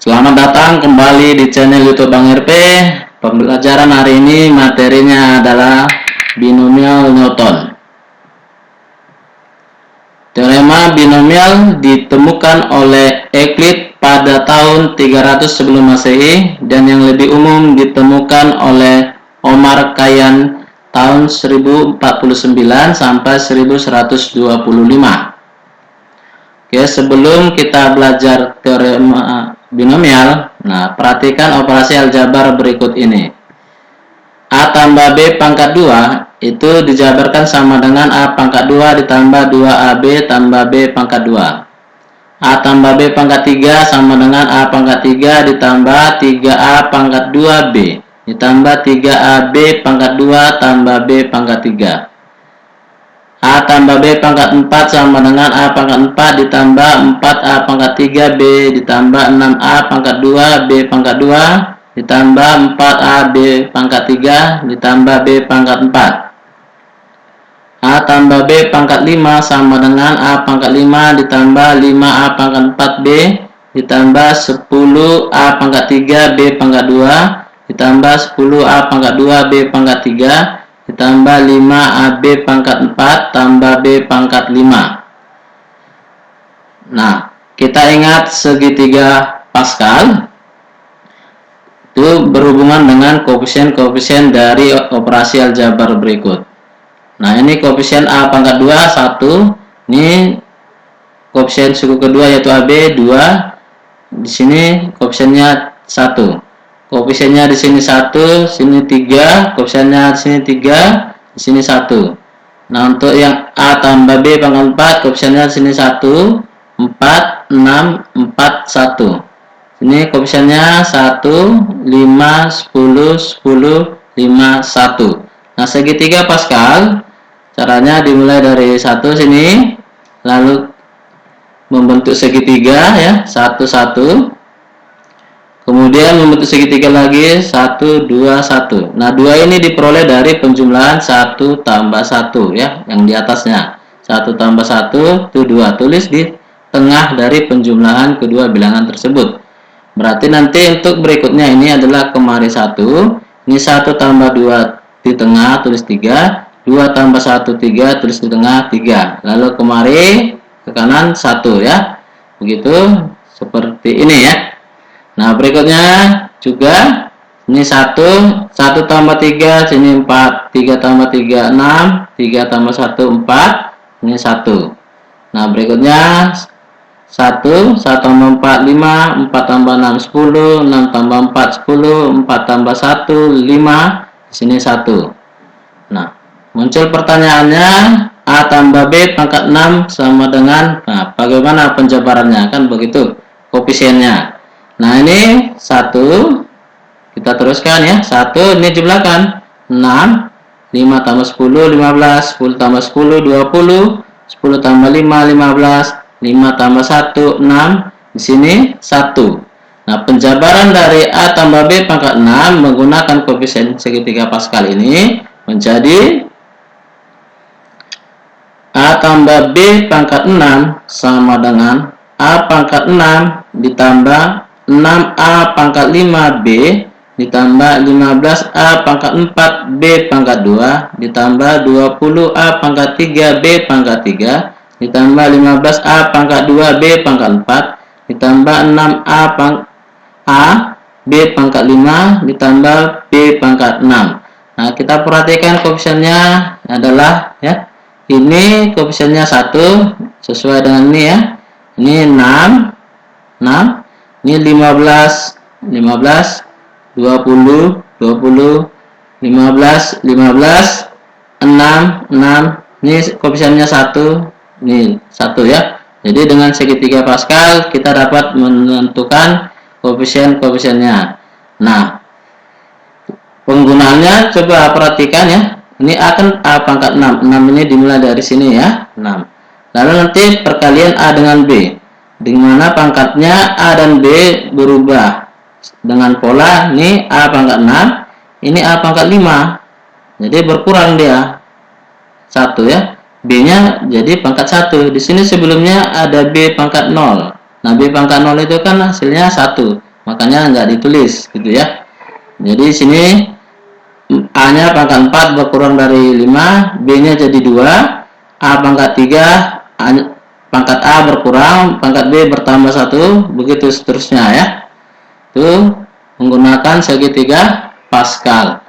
Selamat datang kembali di channel YouTube Bang RP. Pembelajaran hari ini materinya adalah binomial Newton. Teorema binomial ditemukan oleh Euclid pada tahun 300 sebelum Masehi dan yang lebih umum ditemukan oleh Omar Khayyam tahun 1049 sampai 1125. Oke, sebelum kita belajar teorema binomial, nah perhatikan operasi aljabar berikut ini. A tambah B pangkat 2 itu dijabarkan sama dengan A pangkat 2 ditambah 2AB tambah B pangkat 2. A tambah B pangkat 3 sama dengan A pangkat 3 ditambah 3A pangkat 2B ditambah 3AB pangkat 2 tambah B pangkat 3. A tambah B pangkat 4 sama dengan A pangkat 4 ditambah 4A pangkat 3B ditambah 6A pangkat 2 B pangkat 2 ditambah 4A B pangkat 3 ditambah B pangkat 4. A tambah B pangkat 5 sama dengan A pangkat 5 ditambah 5A pangkat 4B ditambah 10A pangkat 3 B pangkat 2 ditambah 10A pangkat 2 B pangkat 3 ditambah 5AB pangkat 4 tambah B pangkat 5. Nah, kita ingat segitiga Pascal itu berhubungan dengan koefisien-koefisien dari operasi aljabar berikut. Nah, ini koefisien A pangkat 2 1, ini koefisien suku kedua yaitu AB 2, di sini koefisiennya 1. Koefisiennya di sini 1, sini 3, koefisiennya di sini 3, di sini 1. Nah, untuk yang A tambah B pangkat 4, koefisiennya di sini 1, 4, 6, 4, 1. Sini koefisiennya 1, 5, 10, 10, 5, 1. Nah, segitiga Pascal caranya dimulai dari 1 sini, lalu membentuk segitiga ya, 1, 1. Kemudian membentuk segitiga lagi 1, 2, 1. Nah, 2 ini diperoleh dari penjumlahan 1 tambah 1 ya, yang di atasnya. 1 tambah 1 itu 2. Tulis di tengah dari penjumlahan kedua bilangan tersebut. Berarti nanti untuk berikutnya ini adalah kemari 1. Ini 1 tambah 2 di tengah, tulis 3. 2 tambah 1, 3, tulis di tengah, 3. Lalu kemari ke kanan 1 ya. Begitu, seperti ini ya. Nah, berikutnya juga ini 1 tambah 3, sini 4, 3 tambah 3, 6, 3 tambah 1, 4, ini 1. Nah, berikutnya 1 tambah 4, 5, 4 tambah 6, 10, 6 tambah 4, 10, 4 tambah 1, 5, di sini 1. Nah, muncul pertanyaannya, A tambah B pangkat 6 sama dengan, nah, bagaimana penjabarannya? Kan begitu koefisiennya. Nah, ini 1, kita teruskan ya, 1 ini jumlahkan 6, 5 tambah 10, 15, 10 tambah 10, 20, 10 tambah 5, 15, 5 tambah 1, 6, di sini 1. Nah, penjabaran dari A tambah B pangkat 6 menggunakan koefisien segitiga Pascal ini menjadi A tambah B pangkat 6 sama dengan A pangkat 6 ditambah 6A pangkat 5B ditambah 15A pangkat 4B pangkat 2 ditambah 20A pangkat 3B pangkat 3 ditambah 15A pangkat 2B pangkat 4 ditambah 6A B pangkat 5 ditambah B pangkat 6. Nah, kita perhatikan koefisiennya adalah ya, ini koefisiennya 1 sesuai dengan ini ya, ini 6, ini 15, 15, 20, 20, 15, 15, 6, 6. Ini koefisiennya 1, ini 1 ya. Jadi dengan segitiga Pascal kita dapat menentukan koefisien-koefisiennya. Nah, penggunaannya coba perhatikan ya. Ini A kan A pangkat 6. 6 ini dimulai dari sini ya, 6. Lalu nanti perkalian A dengan B, di mana pangkatnya A dan B berubah dengan pola ini A pangkat 6, ini A pangkat 5. Jadi berkurang dia 1 ya. B-nya jadi pangkat 1. Di sini sebelumnya ada B pangkat 0. Nah, B pangkat 0 itu kan hasilnya 1. makanya nggak ditulis gitu ya. Jadi sini A nya pangkat 4 berkurang dari 5, B nya jadi 2, A pangkat 3, pangkat A berkurang, pangkat B bertambah 1, begitu seterusnya ya. Itu menggunakan segitiga Pascal.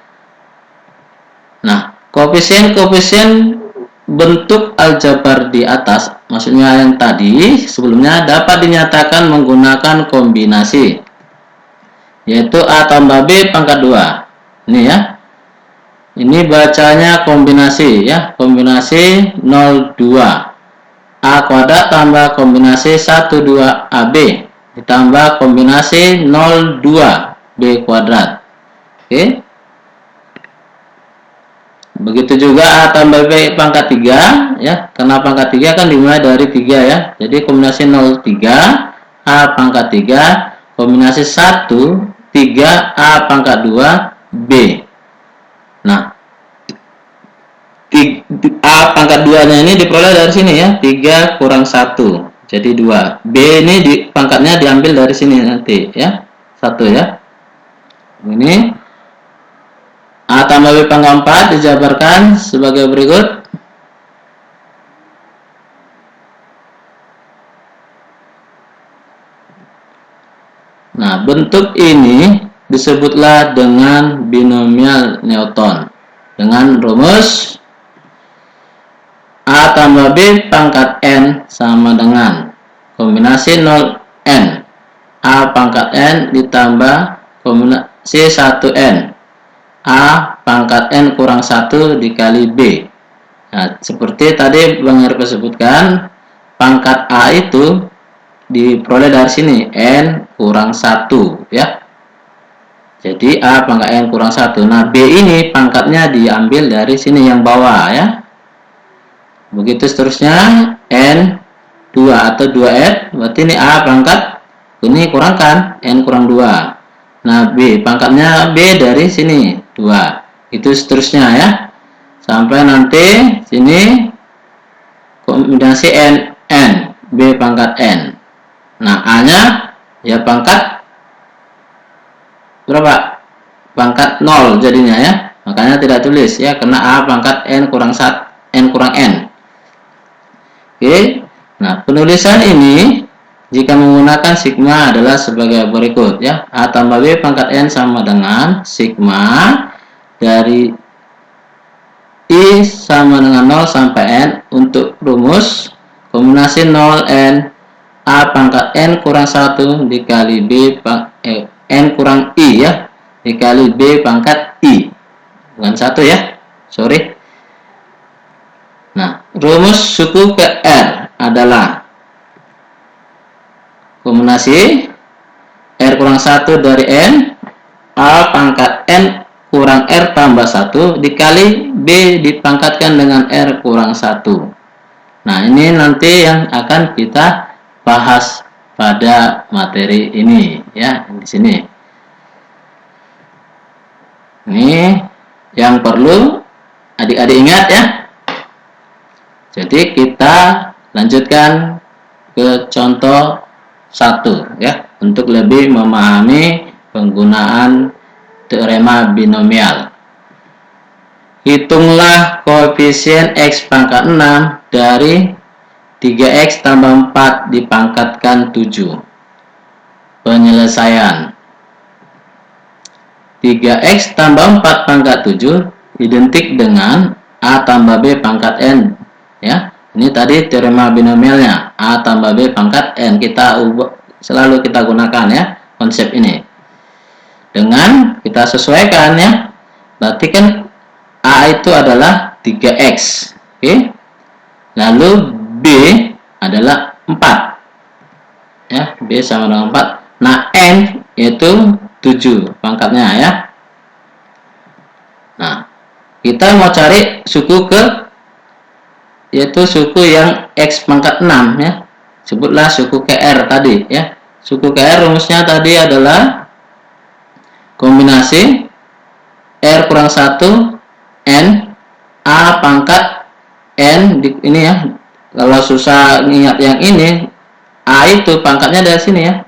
Nah, koefisien-koefisien bentuk aljabar di atas, maksudnya yang tadi sebelumnya, dapat dinyatakan menggunakan kombinasi, yaitu A tambah B pangkat 2. Ini ya. Ini bacanya kombinasi ya, kombinasi 02. A kuadrat tambah kombinasi 12AB ditambah kombinasi 02B kuadrat. Oke. Begitu juga A tambah B pangkat 3 ya, karena pangkat 3 kan dimulai dari 3 ya. Jadi kombinasi 03 A pangkat 3 kombinasi 1 3 A pangkat 2 B. Nah, A pangkat 2 nya ini diperoleh dari sini ya, 3 kurang 1 jadi 2. B ini pangkatnya diambil dari sini nanti ya, 1 ya. Ini A tambah B pangkat 4 dijabarkan sebagai berikut. Nah, bentuk ini disebutlah dengan binomial Newton dengan rumus A tambah B pangkat N sama dengan kombinasi 0N A pangkat N ditambah kombinasi 1N A pangkat N kurang 1 dikali B. Nah, seperti tadi Bang Herpa sebutkan, pangkat A itu diperoleh dari sini, N kurang 1 ya. Jadi A pangkat N kurang 1. Nah, B ini pangkatnya diambil dari sini yang bawah ya. Begitu seterusnya, N2 atau 2N, berarti ini A pangkat, ini kurangkan, N kurang 2. Nah, B pangkatnya B dari sini 2. Itu seterusnya ya, sampai nanti sini kombinasi N B pangkat N. Nah, A nya ya pangkat berapa? Pangkat 0 jadinya ya, makanya tidak tulis ya, karena A pangkat N kurang 1 N kurang N. Oke. Nah, penulisan ini jika menggunakan sigma adalah sebagai berikut ya. A tambah B pangkat N sama dengan sigma dari I sama dengan 0 sampai N untuk rumus kombinasi 0N A pangkat N kurang 1 dikali B N kurang I ya, dikali B pangkat I. Bukan 1 ya, sorry. Nah, rumus suku ke R adalah kombinasi R kurang 1 dari N A pangkat N kurang R tambah 1 dikali B dipangkatkan dengan R kurang 1. Nah, ini nanti yang akan kita bahas pada materi ini ya, di sini. Ini yang perlu adik-adik ingat ya. Jadi kita lanjutkan ke contoh 1 ya, untuk lebih memahami penggunaan teorema binomial. Hitunglah koefisien X pangkat 6 dari 3X tambah 4 dipangkatkan 7. Penyelesaian 3X tambah 4 pangkat 7 identik dengan A tambah B pangkat N ya. Ini tadi teorema binomialnya, A tambah B pangkat N, kita selalu kita gunakan ya konsep ini. Dengan kita sesuaikan ya, berarti kan A itu adalah 3X, oke? Lalu B adalah 4 ya, B sama dengan 4. Nah, N yaitu 7 pangkatnya ya. Nah, kita mau cari suku ke, yaitu suku yang X pangkat 6 ya. Sebutlah suku KR tadi ya. Suku KR rumusnya tadi adalah kombinasi R kurang 1 N A pangkat N ini ya. Kalau susah ingat yang ini, A itu pangkatnya dari sini ya,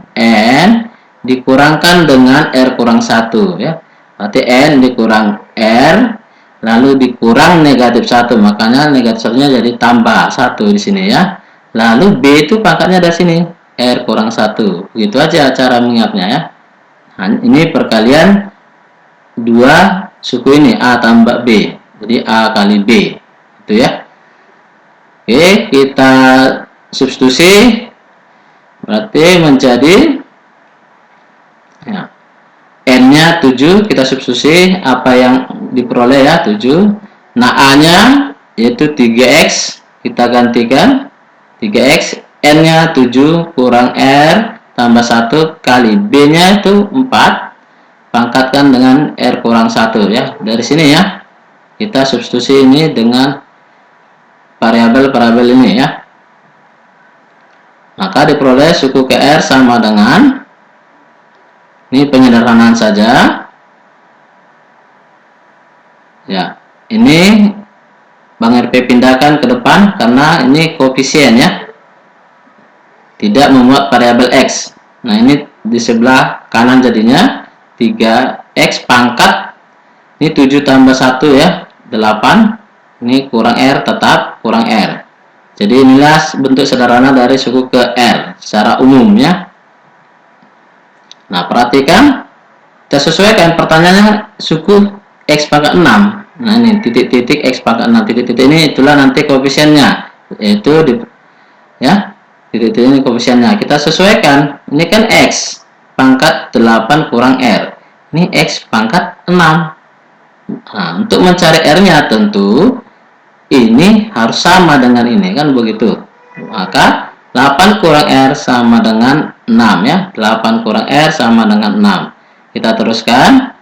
N dikurangkan dengan R kurang 1 ya. Berarti N dikurang R lalu dikurang negatif 1, makanya negatif 1 nya jadi tambah 1 di sini ya. Lalu B itu pangkatnya dari sini, R kurang 1. Begitu aja cara mengingatnya ya. Nah, ini perkalian dua suku ini A tambah B, jadi A kali B itu ya. Oke, kita substitusi, berarti menjadi ya, N nya 7, kita substitusi apa yang diperoleh ya, 7. Nah, A nya yaitu 3X, kita gantikan 3X, N nya 7 kurang R tambah 1 kali B nya itu 4, pangkatkan dengan R kurang 1 ya. Dari sini ya, kita substitusi ini dengan variabel-variabel ini ya. Maka diperoleh suku KR sama dengan, ini penyederhanaan saja ya, ini Bang RP pindahkan ke depan karena ini koefisien ya, tidak memuat variabel X. Nah, ini di sebelah kanan jadinya 3X pangkat, ini 7 tambah 1 ya, 8, ini kurang R, tetap kurang R. Jadi inilah bentuk sederhana dari suku ke R secara umum ya. Nah, perhatikan, kita sesuaikan pertanyaannya suku X pangkat 6. Nah, ini titik-titik X pangkat 6, titik-titik ini itulah nanti koefisiennya, yaitu di, ya, titik-titik ini koefisiennya. Kita sesuaikan, ini kan X pangkat 8 kurang R, ini X pangkat 6. Nah, untuk mencari R-nya tentu ini harus sama dengan ini, kan begitu. Maka 8 kurang R sama dengan 6 ya. 8 kurang R sama dengan 6. Kita teruskan.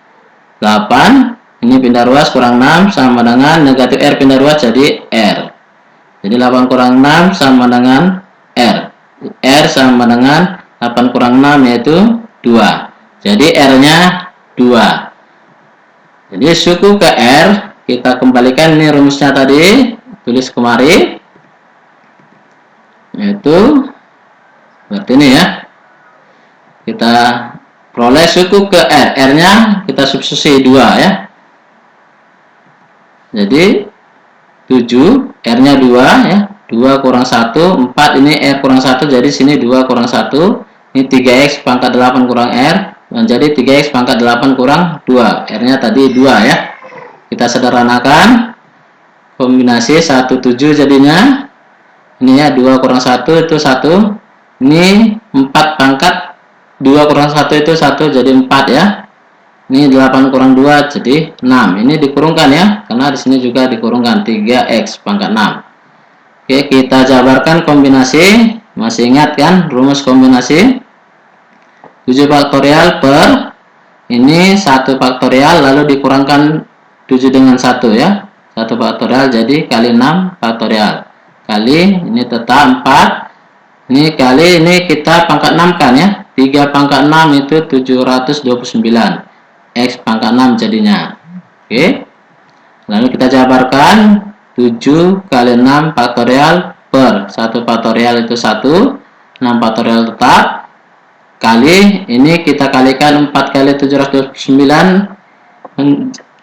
8 ini pindah ruas kurang 6 sama dengan negatif R pindah ruas jadi R. Jadi 8 kurang 6 sama dengan R. R sama dengan 8 kurang 6 yaitu 2. Jadi R-nya 2. Jadi suku ke R kita kembalikan, ini rumusnya tadi tulis kemari, yaitu seperti ini ya. Kita peroleh suku ke R, R-nya kita substitusi 2 ya. Jadi 7, R-nya 2 ya. 2 kurang 1, 4, ini R kurang 1, jadi sini 2 kurang 1. Ini 3X pangkat 8 kurang R, menjadi 3X pangkat 8 kurang 2. R-nya tadi 2 ya. Kita sederhanakan, kombinasi 1, 7 jadinya. Ini ya, 2 kurang 1 itu 1. Ini 4 pangkat 2 kurang 1 itu 1, jadi 4 ya. Ini 8 kurang 2 jadi 6. Ini dikurungkan ya, karena di sini juga dikurungkan 3X pangkat 6. Oke, kita jabarkan kombinasi. Masih ingat kan rumus kombinasi? 7 faktorial per ini 1 faktorial lalu dikurangkan 7 dengan 1 ya. 1 faktorial jadi kali 6 faktorial. Kali ini tetap 4. Ini kali ini kita pangkat 6 kan ya. 3 pangkat 6 itu 729. X pangkat 6 jadinya. Oke. Lalu kita jabarkan 7 kali 6 faktorial per 1 faktorial itu 1. 6 faktorial tetap. Kali ini kita kalikan 4 kali 729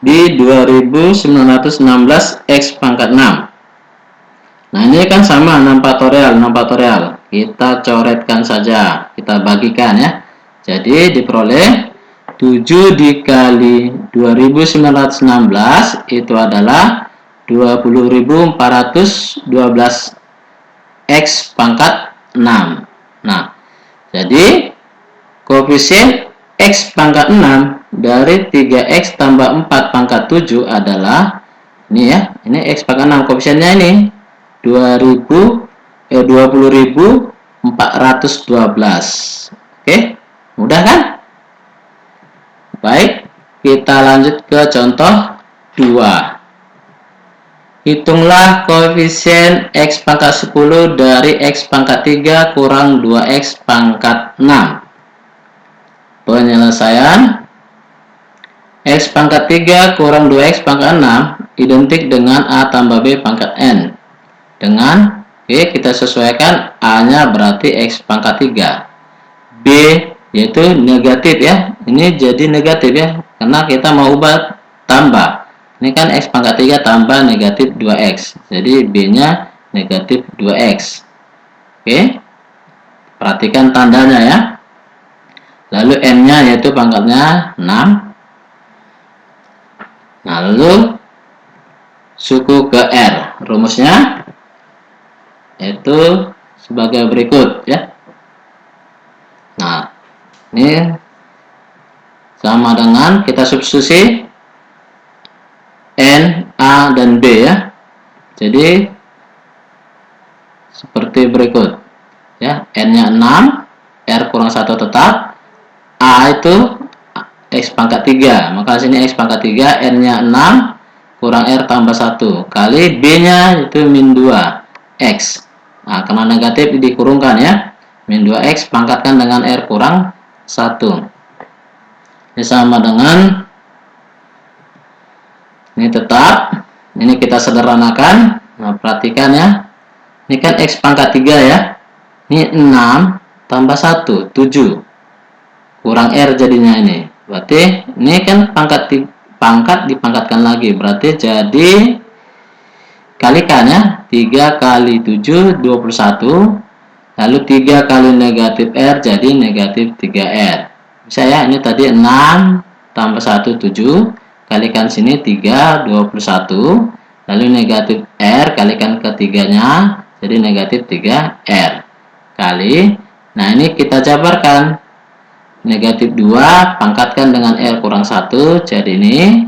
di 2916 X pangkat 6. Nah, ini kan sama 6 faktorial, 6 faktorial. Kita coretkan saja, kita bagikan ya. Jadi diperoleh 7 dikali 2916 itu adalah 20.412 X pangkat 6. Nah, jadi koefisien X pangkat 6 dari 3X tambah 4 pangkat 7 adalah ini ya, ini X pangkat 6, koefisiennya ini 20.412. Oke, mudah kan? Baik, kita lanjut ke contoh 2. Hitunglah koefisien X pangkat 10 dari X pangkat 3 kurang 2X pangkat 6. Penyelesaian X pangkat 3 kurang 2X pangkat 6 identik dengan A tambah B pangkat N. Dengan, oke, kita sesuaikan A nya berarti X pangkat 3, B yaitu negatif ya. Ini jadi negatif ya, karena kita mau ubah tambah. Ini kan X pangkat 3 tambah negatif 2X. Jadi B-nya negatif 2X. Oke. Perhatikan tandanya ya. Lalu M-nya yaitu pangkatnya 6. Nah, lalu suku ke R. Rumusnya yaitu sebagai berikut ya. Nah, ini sama dengan kita substitusi N, A, dan B ya. Jadi seperti berikut ya. N-nya 6, R kurang 1 tetap, A itu X pangkat 3, maka sini X pangkat 3, N-nya 6 kurang R tambah 1 kali B-nya itu min 2X. Nah, karena negatif dikurungkan ya, min 2X pangkatkan dengan R kurang 1. Ini sama dengan, ini tetap, ini kita sederhanakan. Nah, perhatikan ya, ini kan X pangkat 3 ya, ini 6 tambah 1, 7 kurang R jadinya ini. Berarti ini kan pangkat dipangkatkan lagi, berarti jadi kalikan ya, 3 kali 7 21, lalu 3 kali negatif R jadi negatif 3R. Bisa ya, ini tadi 6 tambah 1 7, kalikan sini 3 21, lalu negatif R kalikan ketiganya jadi negatif 3R kali, nah ini kita jabarkan, negatif 2 pangkatkan dengan R kurang 1 jadi ini,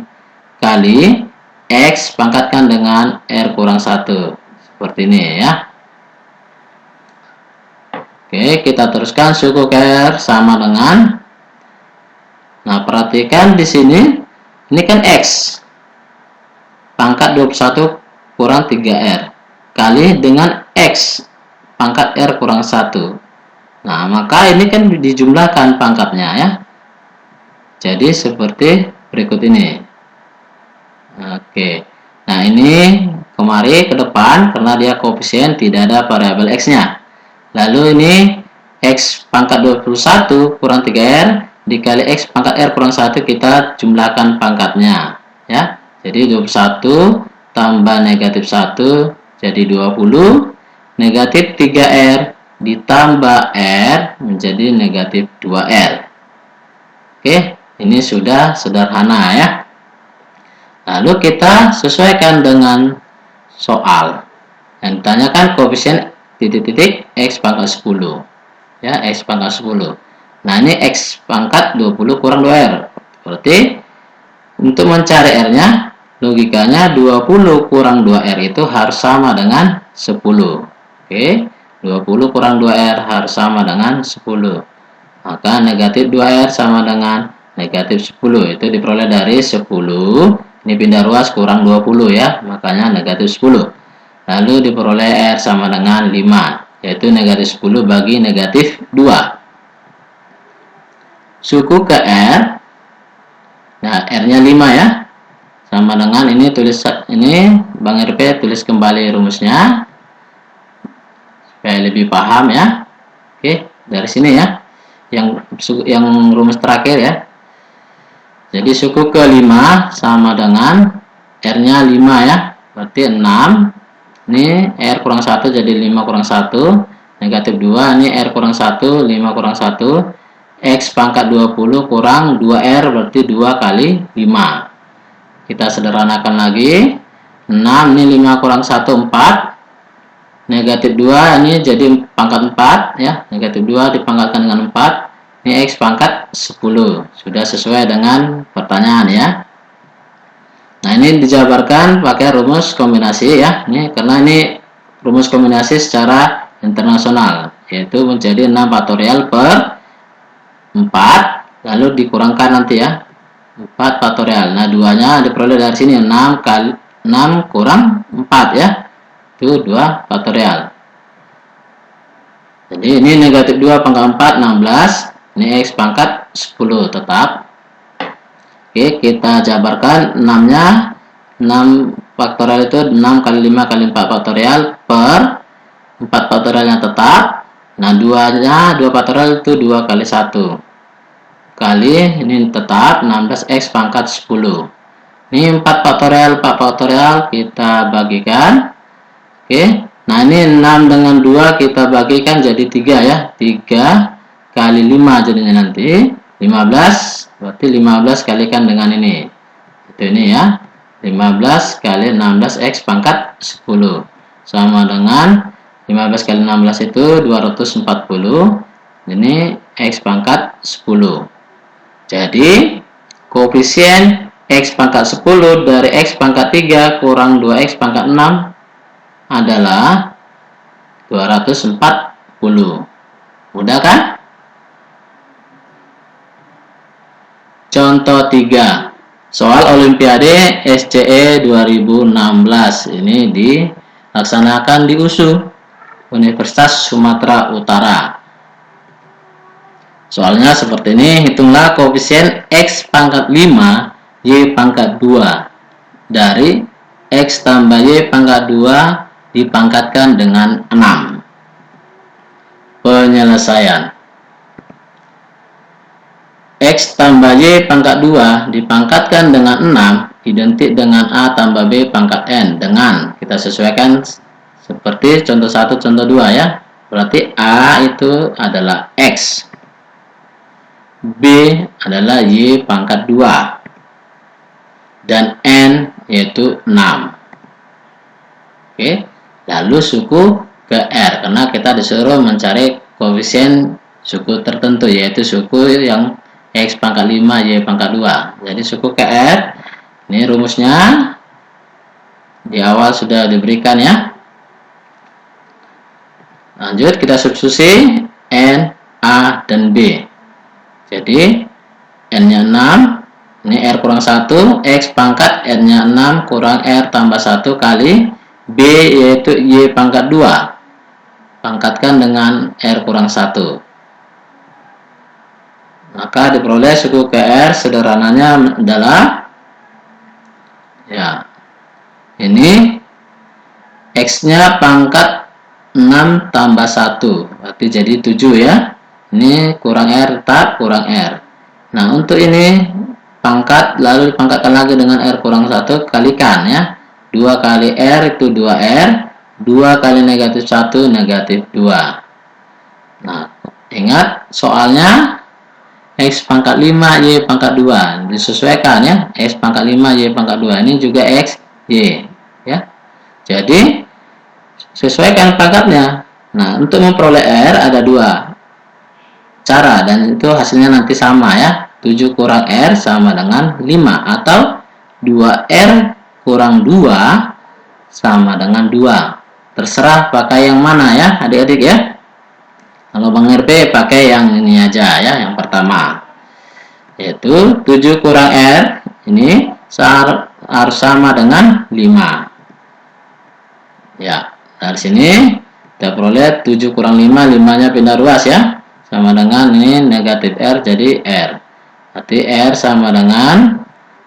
kali X pangkatkan dengan R kurang 1 seperti ini ya. Oke, kita teruskan suku ke R sama dengan, nah perhatikan di sini, ini kan X pangkat 21 kurang 3R kali dengan X pangkat R kurang 1. Nah, maka ini kan dijumlahkan pangkatnya ya. Jadi seperti berikut ini. Oke. Nah, ini kemari ke depan karena dia koefisien tidak ada variabel X-nya. Lalu ini X pangkat 21 kurang 3R dikali X pangkat R kurang 1, kita jumlahkan pangkatnya ya. Jadi 21 tambah negatif 1 jadi 20, negatif 3R ditambah R menjadi negatif 2R. Oke, ini sudah sederhana ya. Lalu kita sesuaikan dengan soal yang ditanyakan koefisien titik-titik X pangkat 10 ya, X pangkat 10. Nah, ini X pangkat 20 kurang 2R. Berarti untuk mencari R-nya, logikanya 20 kurang 2R itu harus sama dengan 10. Oke, 20 kurang 2R harus sama dengan 10. Maka negatif 2R sama dengan negatif 10. Itu diperoleh dari 10. Ini pindah ruas kurang 20 ya, makanya negatif 10. Lalu diperoleh R sama dengan 5, yaitu negatif 10 bagi negatif 2. Suku ke R, nah R-nya 5 ya, sama dengan ini, tulis ini Bang RP tulis kembali rumusnya supaya lebih paham ya. Oke, dari sini ya, yang rumus terakhir ya. Jadi suku ke 5 sama dengan R-nya 5 ya, berarti 6. Ini R kurang 1 jadi 5 kurang 1, negatif 2, ini R kurang 1, 5 kurang 1, X pangkat 20 kurang 2R berarti 2 kali 5. Kita sederhanakan lagi, 6 ini 5 kurang 1 4, negatif 2 ini jadi pangkat 4 ya, negatif 2 dipangkatkan dengan 4, ini X pangkat 10. Sudah sesuai dengan pertanyaan ya. Nah, ini dijabarkan pakai rumus kombinasi ya, ini karena ini rumus kombinasi secara internasional, yaitu menjadi 6 faktorial per 4 lalu dikurangkan nanti ya, 4 faktorial. Nah, 2-nya diperoleh dari sini, 6 kali 6 kurang 4 ya, itu 2 faktorial. Jadi ini negatif 2 pangkat 4 16, ini X pangkat 10 tetap. Oke, kita jabarkan 6-nya, 6 faktorial itu 6 kali 5 kali 4 faktorial per 4 faktorialnya tetap. Nah, 2-nya 2 faktorial itu 2 kali 1. kali ini tetap 16x pangkat 10. Ini 4 faktorial kita bagikan. Oke. Nah, ini 6 dengan 2 kita bagikan jadi 3 ya. 3 kali 5 jadinya nanti 15. Berarti 15 kalikan dengan ini. Itu ini ya. 15 kali 16x pangkat 10 sama dengan 15 kali 16 itu 240. Ini x pangkat 10. Jadi koefisien x pangkat 10 dari x pangkat 3 kurang 2x pangkat 6 adalah 240. Mudah kan? Contoh 3. Soal Olimpiade SCE 2016. Ini dilaksanakan di USU, Universitas Sumatera Utara. Soalnya seperti ini, hitunglah koefisien x pangkat 5 y pangkat 2 dari x tambah y pangkat 2 dipangkatkan dengan 6. Penyelesaian. X tambah y pangkat 2 dipangkatkan dengan 6 identik dengan a tambah b pangkat n, dengan kita sesuaikan seperti contoh 1 contoh 2 ya. Berarti a itu adalah x, b adalah y pangkat 2, dan n yaitu 6. Oke, lalu suku ke r, karena kita disuruh mencari koefisien suku tertentu, yaitu suku yang x pangkat 5 y pangkat 2. Jadi suku ke r, ini rumusnya di awal sudah diberikan ya. Lanjut kita substitusi n, a, dan b. Jadi n nya 6, ini r kurang 1, x pangkat n nya 6 kurang r tambah 1 kali b yaitu y pangkat 2, pangkatkan dengan r kurang 1. Maka diperoleh suku ke r sederhananya adalah ya, ini x nya pangkat 6 tambah 1, berarti jadi 7 ya. Ini kurang r, tetap kurang r. Nah, untuk ini pangkat, lalu dipangkatkan lagi dengan r kurang 1, kalikan ya. 2 kali r itu 2r, 2 kali negatif 1 negatif 2. Nah, ingat soalnya x pangkat 5 y pangkat 2 disesuaikan ya. X pangkat 5 y pangkat 2 ini juga x y ya. Jadi sesuaikan pangkatnya. Nah, untuk memperoleh r ada 2 cara, dan itu hasilnya nanti sama ya. 7 kurang r sama dengan 5, atau 2r kurang 2 sama dengan 2. Terserah pakai yang mana ya adik-adik ya. Kalau Bang RP pakai yang ini aja ya, yang pertama, yaitu 7 kurang r ini harus sama dengan 5 ya. Dari sini kita peroleh 7 kurang 5, 5 nya pindah ruas ya, sama dengan ini negatif r jadi r. Berarti r sama dengan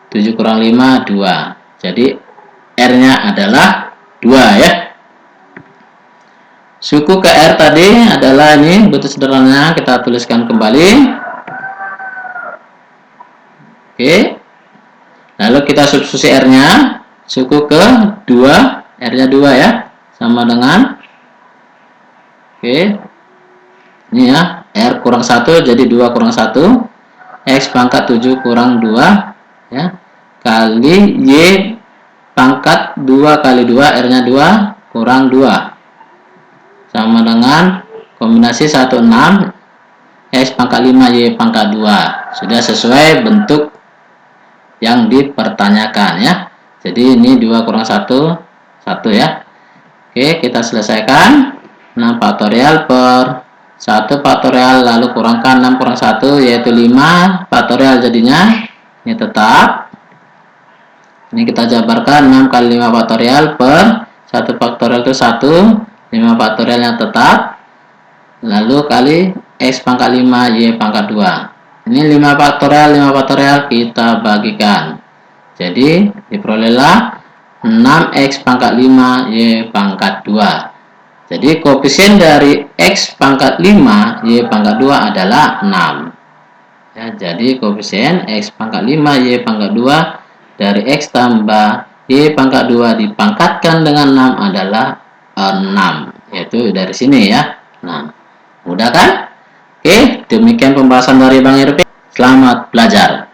7 kurang 5 2. Jadi r nya adalah 2 ya. Suku ke r tadi adalah ini bentuk sederhananya, kita tuliskan kembali. Oke. Lalu kita substitusi r nya, suku ke 2, r nya 2 ya, sama dengan oke. Ini ya, r kurang 1 jadi 2 kurang 1, x pangkat 7 kurang 2 ya, kali y pangkat 2 kali 2, r nya 2 kurang 2, sama dengan kombinasi 1 6 x pangkat 5 y pangkat 2. Sudah sesuai bentuk yang dipertanyakan ya. Jadi ini 2 kurang 1 1 ya. Oke, kita selesaikan. 6 faktorial per 1 faktorial, lalu kurangkan 6 kurang 1 yaitu 5 faktorial, jadinya ini tetap. Ini kita jabarkan 6 kali 5 faktorial per 1 faktorial itu 1, 5 faktorialnya tetap, lalu kali x pangkat 5 y pangkat 2. Ini 5 faktorial kita bagikan, jadi diperolehlah 6x pangkat 5 y pangkat 2. Jadi koefisien dari x pangkat 5 y pangkat 2 adalah 6 Ya, jadi koefisien X pangkat 5 Y pangkat 2 dari X tambah Y pangkat 2 dipangkatkan dengan 6 adalah 6, yaitu dari sini ya. Nah, mudah kan? Oke, demikian pembahasan dari Bang Irfan. Selamat belajar.